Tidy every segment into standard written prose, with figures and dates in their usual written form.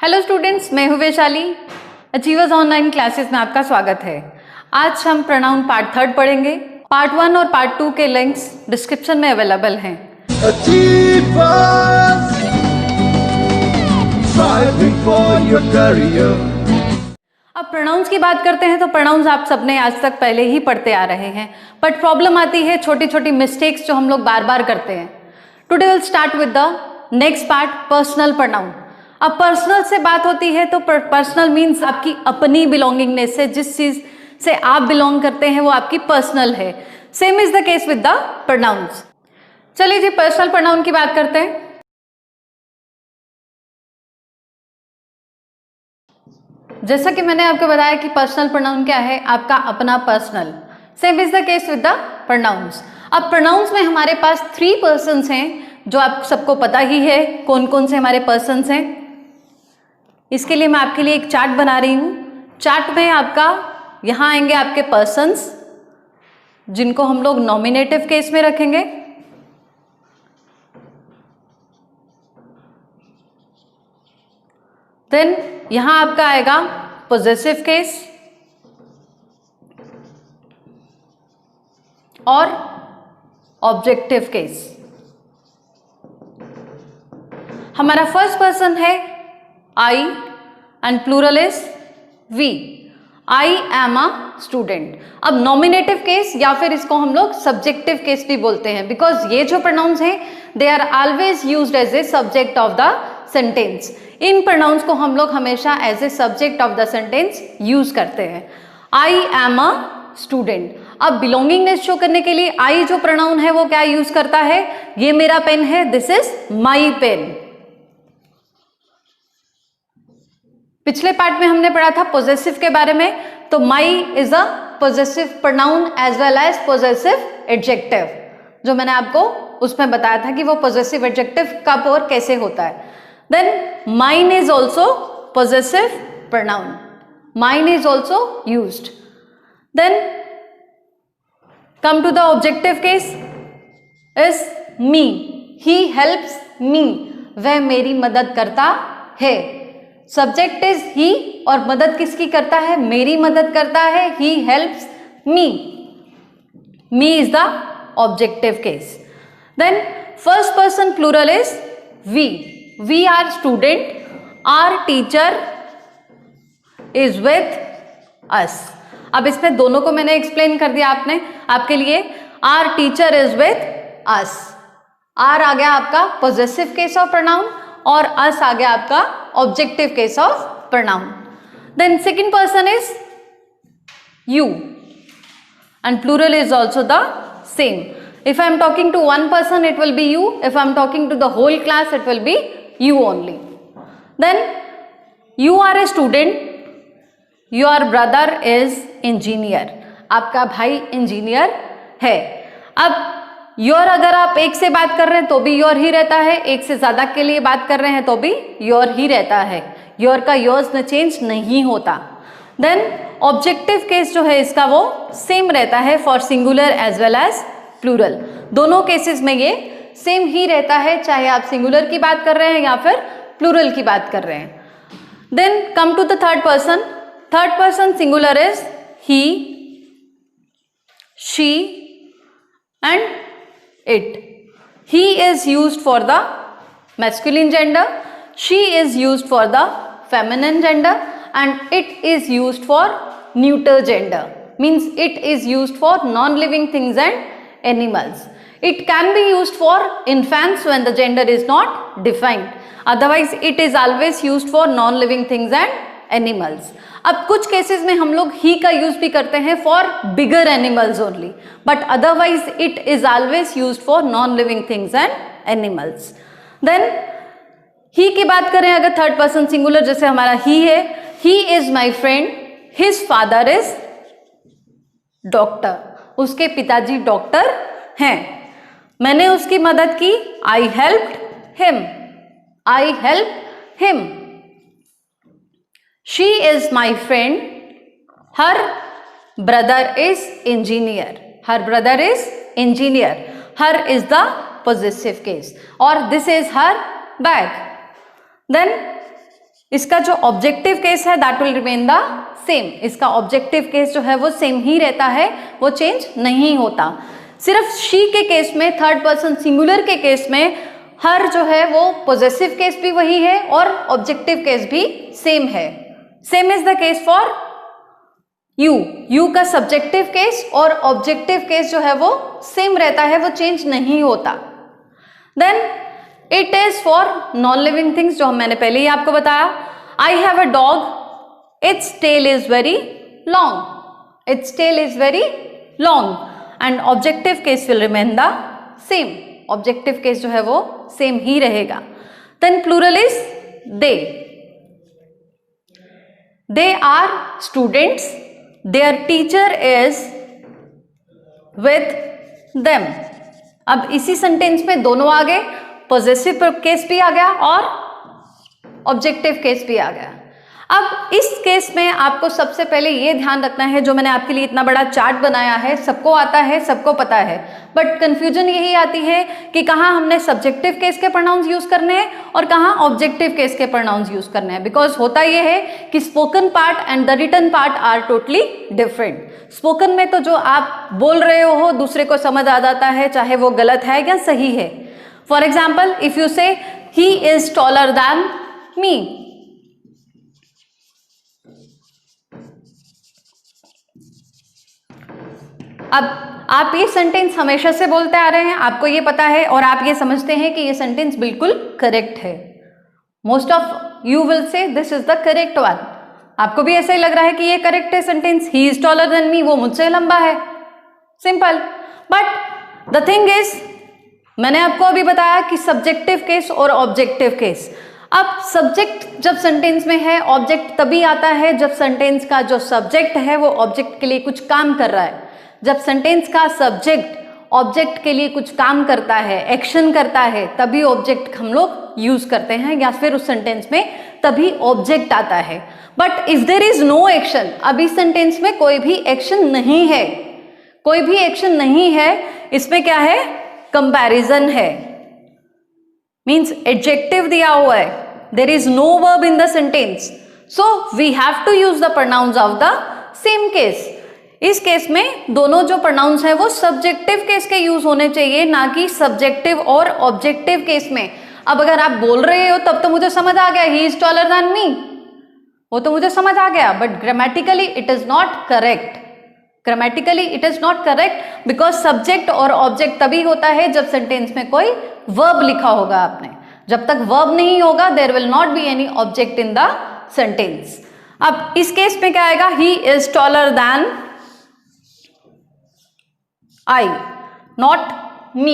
Hello students, मैं हूँ Vaishali. Achievers online classes में आपका स्वागत है। आज हम प्रोनाउन पार्ट 3 पढ़ेंगे। पार्ट 1 और पार्ट 2 के लिंक्स डिस्क्रिप्शन में अवेलेबल हैं। अब प्रोनाउंस की बात करते हैं तो प्रोनाउंस आप सबने आज तक पहले ही पढ़ते आ रहे हैं, बट प्रॉब्लम आती है छोटी छोटी मिस्टेक्स जो हम लोग बार बार करते हैं। Today will start with the next part, personal pronoun. अब पर्सनल से बात होती है तो पर्सनल मीन्स आपकी अपनी बिलोंगिंगनेस से, जिस चीज से आप बिलोंग करते हैं वो आपकी पर्सनल है। Same is the case with the pronounce. चलिए जी, पर्सनल प्रोनाउन की बात करते हैं। जैसा कि मैंने आपको बताया कि पर्सनल प्रोनाउन क्या है, आपका अपना personal. Same is the case with the pronounce. अब प्रोनाउंस में हमारे पास 3 पर्सन्स हैं, जो आप सबको पता ही है कौन कौन से हमारे पर्सन्स हैं। इसके लिए मैं आपके लिए एक चार्ट बना रही हूं। चार्ट में आपका यहां आएंगे आपके पर्सन्स, जिनको हम लोग नॉमिनेटिव केस में रखेंगे। देन यहां आपका आएगा पोजेसिव केस और ऑब्जेक्टिव केस। हमारा फर्स्ट पर्सन है I and plural is we. I am a student. अब नॉमिनेटिव केस या फिर इसको हम लोग सब्जेक्टिव केस भी बोलते हैं, बिकॉज ये जो प्रोनाउंस हैं they are always used as a subject of the sentence. इन प्रोनाउंस को हम लोग हमेशा as a subject of the sentence use करते हैं। I am a student. अब बिलोंगिंगनेस शो करने के लिए आई जो प्रोनाउन है वो क्या यूज करता है, ये मेरा पेन है, दिस इज माई पेन। पिछले पार्ट में हमने पढ़ा था पोजेसिव के बारे में, तो my is a possessive pronoun as well as possessive adjective, जो मैंने आपको उसमें बताया था कि वो पोजेसिव एडजेक्टिव कब और कैसे होता है। Then mine is also possessive pronoun, mine is also used. Then come to the objective case is me. He helps me, वह मेरी मदद करता है। सब्जेक्ट इज ही और मदद किसकी करता है, मेरी मदद करता है। He helps me, me is the objective case. Then first person plural is we. We are student, our teacher is with us. अब इसमें दोनों को मैंने एक्सप्लेन कर दिया आपके लिए। Our teacher is with us. Our आ गया आपका पोजेसिव केस ऑफ प्रोनाउन और अस आ गया आपका objective case of pronoun. Then second person is you and plural is also the same. If I am talking to one person it will be you, if I am talking to the whole class it will be you only. Then you are a student, your brother is engineer. आपका भाई engineer है। अब your अगर आप एक से बात कर रहे हैं तो भी योर ही रहता है, एक से ज्यादा के लिए बात कर रहे हैं तो भी योर ही रहता है। योर का योर्स में चेंज नहीं होता। देन ऑब्जेक्टिव केस जो है इसका वो सेम रहता है for singular as well as plural. दोनों केसेस में ये सेम ही रहता है, चाहे आप सिंगुलर की बात कर रहे हैं या फिर प्लूरल की बात कर रहे हैं। Then come to the third person. Third person singular is he, she and it. He is used for the masculine gender, she is used for the feminine gender, and it is used for neuter gender. Means it is used for non-living things and animals. It can be used for infants when the gender is not defined. Otherwise, it is always used for non-living things and animals. अब कुछ cases में हम लोग ही का use भी करते हैं for bigger animals only, but otherwise it is always used for non living things and animals. Then he की बात करें अगर थर्ड पर्सन सिंगुलर, जैसे हमारा ही है, he is my friend, his father is doctor. उसके पिताजी डॉक्टर हैं। मैंने उसकी मदद की, आई helped him, I help him. She is my friend, her brother is engineer, her brother is engineer, her is the possessive case, or this is her bag. Then इसका जो objective case है that will remain the same. इसका objective case जो है वो same ही रहता है, वो चेंज नहीं होता। सिर्फ शी के केस में, थर्ड पर्सन सिंगुलर के केस में हर जो है वो पॉजेसिव केस भी वही है और ऑब्जेक्टिव केस भी सेम है। Same is the case for you का सब्जेक्टिव केस और ऑब्जेक्टिव केस जो है वो सेम रहता है, वो चेंज नहीं होता। Then it is for non living things, जो मैंने पहले ही आपको बताया। I have a dog, its tail is very long, its tail is very long and objective case will remain the same. Objective case जो है वो सेम ही रहेगा। Then plural is they are students, their teacher is with them. अब इसी sentence में दोनों आ गए, पॉजेसिव केस भी आ गया और ऑब्जेक्टिव केस भी आ गया। अब इस केस में आपको सबसे पहले ये ध्यान रखना है, जो मैंने आपके लिए इतना बड़ा चार्ट बनाया है, सबको आता है, सबको पता है, बट कंफ्यूजन यही आती है कि कहाँ हमने सब्जेक्टिव केस के प्रोनाउंस यूज करने हैं और कहाँ ऑब्जेक्टिव केस के प्रोनाउंस यूज करने हैं। बिकॉज होता यह है कि spoken part and the written part are totally different. Spoken में तो जो आप बोल रहे हो दूसरे को समझ आ जाता है, चाहे वो गलत है या सही है। फॉर एग्जाम्पल, इफ यू से ही इज टॉलर दैन मी, अब आप ये सेंटेंस हमेशा से बोलते आ रहे हैं, आपको ये पता है और आप ये समझते हैं कि ये सेंटेंस बिल्कुल करेक्ट है। Most of you will say this is the correct one. आपको भी ऐसा ही लग रहा है कि ये करेक्ट है sentence, he is taller than me, वो मुझसे लंबा है, simple. But the thing is, मैंने आपको अभी बताया कि सब्जेक्टिव केस और ऑब्जेक्टिव केस। अब सब्जेक्ट जब सेंटेंस में है, ऑब्जेक्ट तभी आता है जब सेंटेंस का जो सब्जेक्ट है वो ऑब्जेक्ट के लिए कुछ काम कर रहा है। जब सेंटेंस का सब्जेक्ट ऑब्जेक्ट के लिए कुछ काम करता है, एक्शन करता है, तभी ऑब्जेक्ट हम लोग यूज करते हैं, या फिर उस सेंटेंस में तभी ऑब्जेक्ट आता है। But if there is no action, अब इस सेंटेंस में कोई भी एक्शन नहीं है, कोई भी एक्शन नहीं है, इसमें क्या है, कंपैरिजन है, मीन्स एडजेक्टिव दिया हुआ है, there is no verb in the sentence, so we have to use the pronouns of the same case. इस केस में दोनों जो प्रोनाउंस हैं वो सब्जेक्टिव केस के यूज होने चाहिए, ना कि सब्जेक्टिव और ऑब्जेक्टिव केस में। अब अगर आप बोल रहे हो तब तो मुझे समझ आ गया, ही इज टॉलर देन मी, वो तो मुझे समझ आ गया, but grammatically it is not correct. Grammatically it is not correct because subject और ऑब्जेक्ट तभी होता है जब सेंटेंस में कोई वर्ब लिखा होगा आपने। जब तक वर्ब नहीं होगा there will not be any object in the sentence. अब इस केस में क्या आएगा, he is taller than I, not me.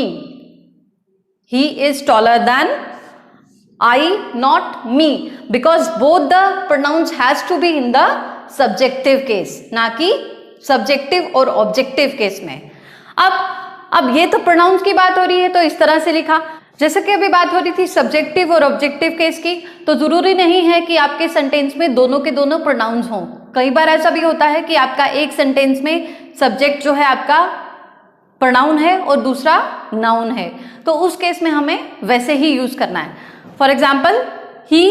He is taller than I, not me. Because both the pronouns has to be in the subjective case, ना कि subjective और objective case में। अब ये तो pronouns की बात हो रही है तो इस तरह से लिखा। जैसे कि अभी बात हो रही थी सब्जेक्टिव और ऑब्जेक्टिव केस की, तो जरूरी नहीं है कि आपके सेंटेंस में दोनों के दोनों प्रोनाउंस हों। कई बार ऐसा भी होता है कि आपका एक सेंटेंस में सब्जेक्ट जो है आपका प्रोनाउन है और दूसरा नाउन है, तो उस केस में हमें वैसे ही यूज करना है। For example, he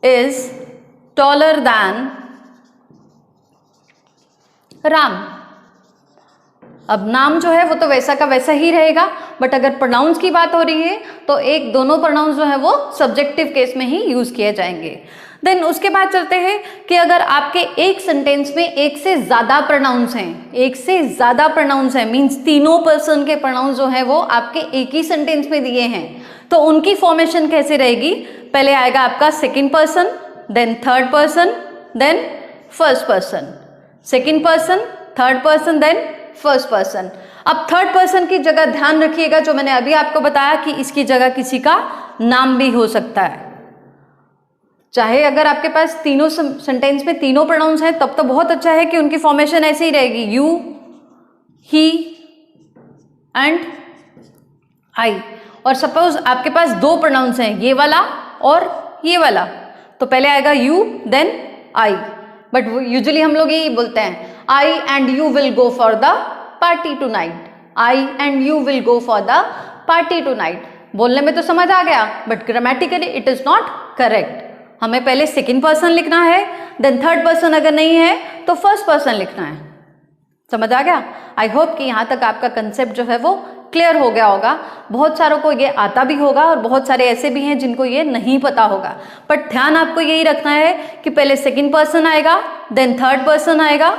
is taller then Ram. अब नाम जो है वो तो वैसा का वैसा ही रहेगा, बट अगर प्रोनाउंस की बात हो रही है तो दोनों प्रोनाउंस जो है वो सब्जेक्टिव केस में ही यूज किए जाएंगे। देन उसके बाद चलते हैं कि अगर आपके एक सेंटेंस में एक से ज्यादा प्रोनाउंस हैं, एक से ज्यादा प्रोनाउंस हैं, मींस तीनों पर्सन के प्रोनाउंस जो है वो आपके एक ही सेंटेंस में दिए हैं, तो उनकी फॉर्मेशन कैसे रहेगी। पहले आएगा आपका second person, then third person, then first person, second person, third person, then first person. अब थर्ड पर्सन की जगह ध्यान रखिएगा, जो मैंने अभी आपको बताया कि इसकी जगह किसी का नाम भी हो सकता है। चाहे अगर आपके पास तीनों सेंटेंस में तीनों प्रोनाउंस हैं तब तो बहुत अच्छा है कि उनकी फॉर्मेशन ऐसे ही रहेगी, यू, ही एंड आई। और सपोज आपके पास दो प्रोनाउंस हैं, ये वाला और ये वाला, तो पहले आएगा you then I. But usually हम लोग यही बोलते हैं, I and you will go for the party tonight, I and you will go for the party tonight. बोलने में तो समझ आ गया, but grammatically it is not correct. हमें पहले सेकंड पर्सन लिखना है, देन थर्ड पर्सन अगर नहीं है तो फर्स्ट पर्सन लिखना है। समझ आ गया? आई होप कि यहाँ तक आपका कंसेप्ट जो है वो क्लियर हो गया होगा। बहुत सारों को ये आता भी होगा और बहुत सारे ऐसे भी हैं जिनको ये नहीं पता होगा, बट ध्यान आपको यही रखना है कि पहले सेकंड पर्सन आएगा, देन थर्ड पर्सन आएगा।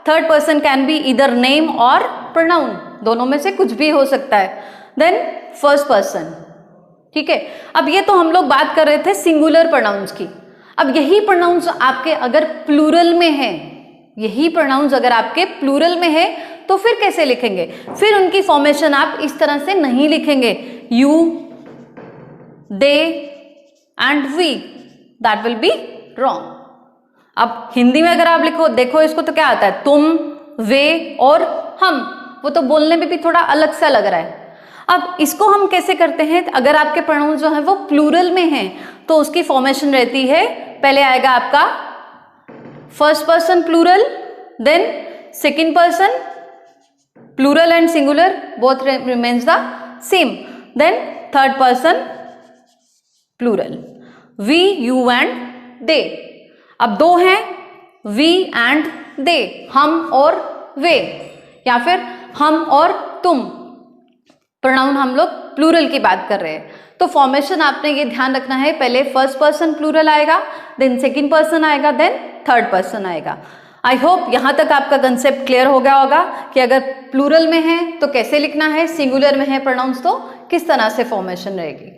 Third person can be either name और प्रोनाउन, दोनों में से कुछ भी हो सकता है। देन फर्स्ट पर्सन, ठीक है। अब ये तो हम लोग बात कर रहे थे सिंगुलर प्रोनाउंस की। अब यही प्रोनाउंस आपके अगर प्लूरल में है, यही प्रोनाउंस अगर आपके प्लूरल में है तो फिर कैसे लिखेंगे? फिर उनकी फॉर्मेशन आप इस तरह से नहीं लिखेंगे, you, they and we, that will be wrong. अब हिंदी में अगर आप लिखो, देखो इसको तो क्या आता है, तुम, वे और हम, वो तो बोलने में भी थोड़ा अलग सा लग रहा है। अब इसको हम कैसे करते हैं? अगर आपके प्रोनाउन जो है वो प्लूरल में हैं तो उसकी फॉर्मेशन रहती है, पहले आएगा आपका first person plural, then second person plural and singular both remains the same, then third person plural, we, you and they. अब दो हैं, वी एंड दे, हम और वे, या फिर हम और तुम। प्रोनाउन हम लोग प्लूरल की बात कर रहे हैं, तो फॉर्मेशन आपने ये ध्यान रखना है, पहले फर्स्ट पर्सन प्लूरल आएगा, देन सेकंड पर्सन आएगा, देन थर्ड पर्सन आएगा। आई होप यहाँ तक आपका कंसेप्ट क्लियर हो गया होगा कि अगर प्लूरल में है तो कैसे लिखना है, सिंगुलर में है प्रोनाउंस तो किस तरह से फॉर्मेशन रहेगी।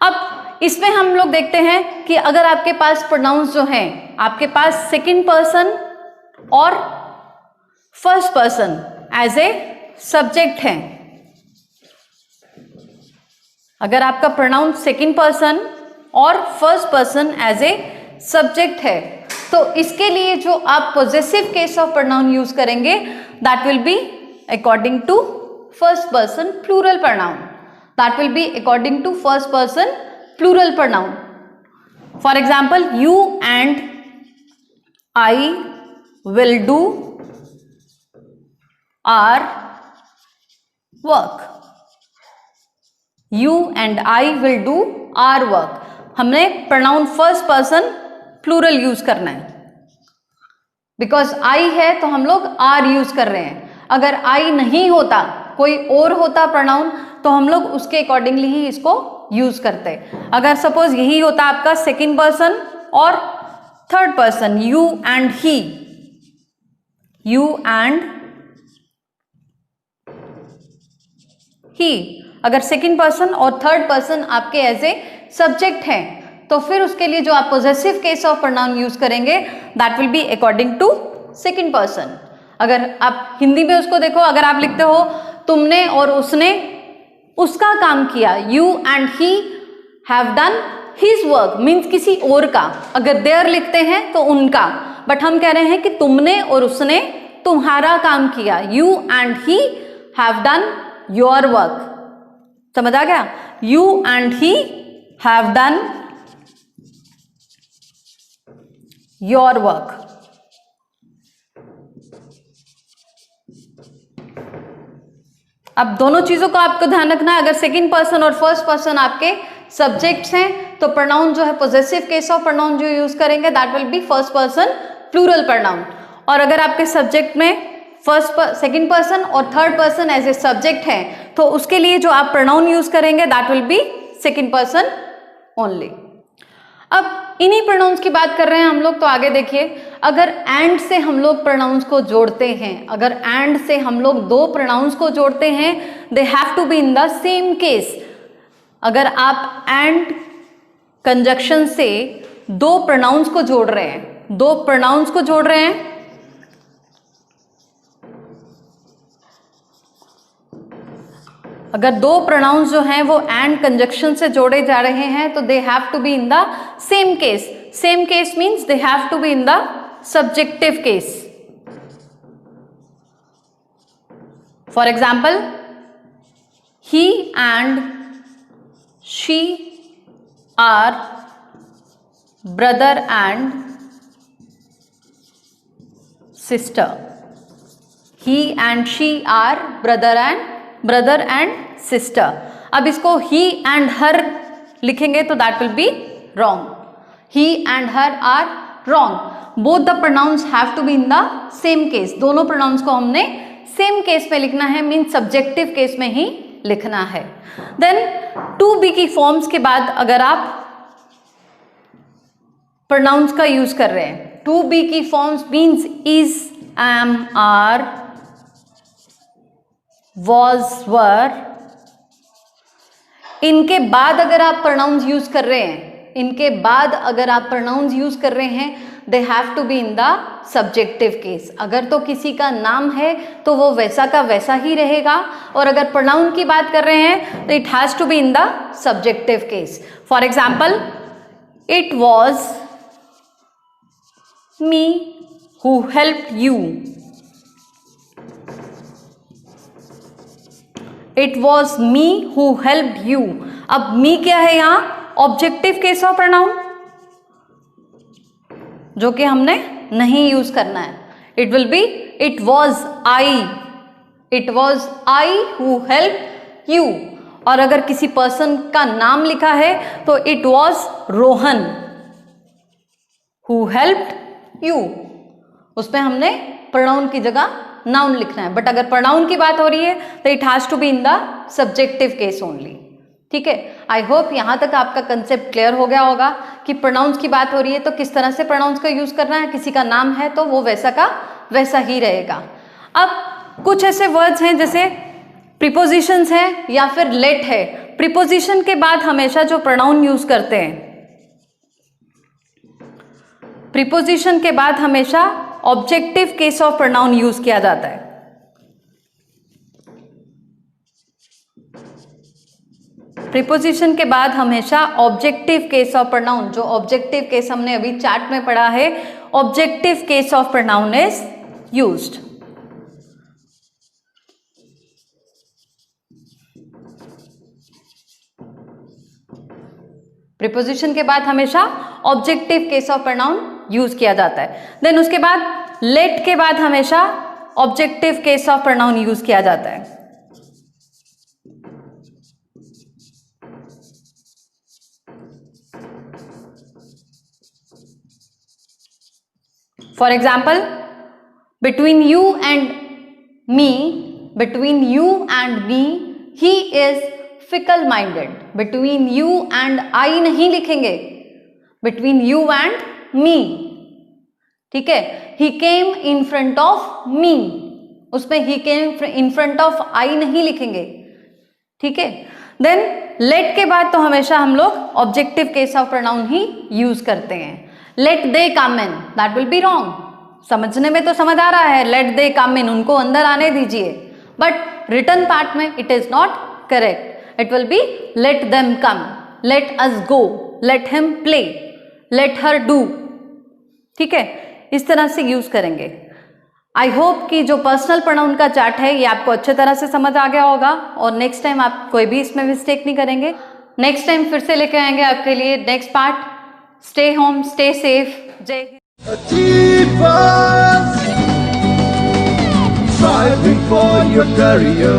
अब इसमें हम लोग देखते हैं कि अगर आपके पास प्रोनाउंस जो हैं, आपके पास सेकंड पर्सन और first person as a subject है, अगर आपका प्रोनाउन सेकंड पर्सन और first person as a subject है तो इसके लिए जो आप possessive case of pronoun use करेंगे that will be according to first person plural pronoun, that will be according to first person plural pronoun. For example, you and I will do our work, you and I will do our work. हमने pronoun first person plural use करना है, because I है तो हम लोग are use कर रहे हैं। अगर आई नहीं होता, कोई और होता प्रोनाउन, तो हम लोग उसके अकॉर्डिंगली ही इसको यूज करते। अगर सपोज यही होता आपका सेकंड पर्सन और third person, you and he, you and he, अगर सेकंड पर्सन और थर्ड पर्सन आपके एज ए सब्जेक्ट हैं तो फिर उसके लिए जो आप possessive case of pronoun use करेंगे that will be according to second person. अगर आप हिंदी में उसको देखो, अगर आप लिखते हो तुमने और उसने उसका काम किया, you and he have done his work, means किसी और का। अगर देयर लिखते हैं तो उनका, बट हम कह रहे हैं कि तुमने और उसने तुम्हारा काम किया, you and he have done your work. समझ आ गया? You and he have done your work. अब दोनों चीजों का आपको ध्यान रखना है। अगर सेकंड पर्सन और फर्स्ट पर्सन आपके सब्जेक्ट्स हैं तो प्रोनाउन जो है पॉजेसिव केस ऑफ प्रोनाउन जो यूज करेंगे that will be first person plural pronoun. और अगर आपके सब्जेक्ट में सेकंड पर्सन और third person as a subject है तो उसके लिए जो आप प्रोनाउन यूज करेंगे that will B second person only. अब इन्हीं प्रोनाउंस की बात कर रहे हैं हम लोग, तो आगे देखिए, अगर एंड से हम लोग प्रोनाउंस को जोड़ते हैं, अगर एंड से हम लोग दो प्रोनाउंस को जोड़ते हैं, they have to be in the same case. अगर आप एंड कंजक्शन से दो प्रोनाउंस को जोड़ रहे हैं, दो प्रोनाउंस को जोड़ रहे हैं, अगर दो प्रोनाउंस जो हैं वो एंड कंजक्शन से जोड़े जा रहे हैं तो they have to be in the same case. Same case means they have to be in the subjective case. For example, he and she are brother and sister. He and she are brother and sister. अब इसको he and her लिखेंगे तो that will be wrong. he and her are wrong. Both the pronouns have to be in the same case. दोनों pronouns को हमने same case में लिखना है, मीन सब्जेक्टिव केस में ही लिखना है. देन टू बी की फॉर्म्स के बाद अगर आप प्रोनाउंस का यूज कर रहे हैं, टू बी की forms means is, am, are, was, were, इनके बाद अगर आप प्रोनाउंस यूज कर रहे हैं, इनके बाद अगर आप प्रोनाउंस यूज कर रहे हैं, they have to be in the subjective case. अगर तो किसी का नाम है तो वो वैसा का वैसा ही रहेगा, और अगर प्रोनाउन की बात कर रहे हैं तो it has to be in the subjective case. For example, it was me who helped you. It was me who helped you. अब मी क्या है यहाँ? ऑब्जेक्टिव केस ऑफ प्रोनाउन, जो कि हमने नहीं यूज करना है. It will B it was I, it was I who help you. और अगर किसी पर्सन का नाम लिखा है तो it was Rohan who helped you. उसमें हमने प्रोनाउन की जगह नाउन लिखना है. बट अगर प्रोनाउन की बात हो रही है तो it has to be in the subjective case only. ठीक है, आई होप यहां तक आपका कंसेप्ट क्लियर हो गया होगा कि प्रोनाउंस की बात हो रही है तो किस तरह से प्रोनाउंस का यूज करना है. किसी का नाम है तो वो वैसा का वैसा ही रहेगा. अब कुछ ऐसे वर्ड्स हैं जैसे प्रीपोजिशंस हैं या फिर लेट है. प्रीपोजिशन के बाद हमेशा जो प्रोनाउन यूज करते हैं, प्रीपोजिशन के बाद हमेशा objective case of pronoun use किया जाता है. प्रीपोजिशन के बाद हमेशा ऑब्जेक्टिव केस ऑफ प्रोनाउन, जो ऑब्जेक्टिव केस हमने अभी चार्ट में पढ़ा है, objective case of pronoun is used. Preposition के बाद हमेशा objective case of pronoun use किया जाता है. देन उसके बाद लेट के बाद हमेशा objective case of pronoun use किया जाता है. For example, between you and me, he is fickle minded. Between you and I नहीं लिखेंगे, between you and me. ठीक है, he came in front of me, उसमें he came in front of I नहीं लिखेंगे. ठीक है, देन let के बाद तो हमेशा हम लोग ऑब्जेक्टिव केस ऑफ प्रोनाउन ही यूज करते हैं. Let they come in, that will be wrong. समझने में तो समझ आ रहा है, लेट दे कम इन, उनको अंदर आने दीजिए, बट रिटन पार्ट में it is not correct. It will B let them come, let us go, let him play, let her do. ठीक है, इस तरह से यूज करेंगे. आई होप कि जो पर्सनल प्रोनाउन का चार्ट है ये आपको अच्छे तरह से समझ आ गया होगा, और नेक्स्ट टाइम आप कोई भी इसमें मिस्टेक नहीं करेंगे. नेक्स्ट टाइम फिर से लेके आएंगे आपके लिए next part. Stay home, stay safe. Jai Hind. Striving for your career.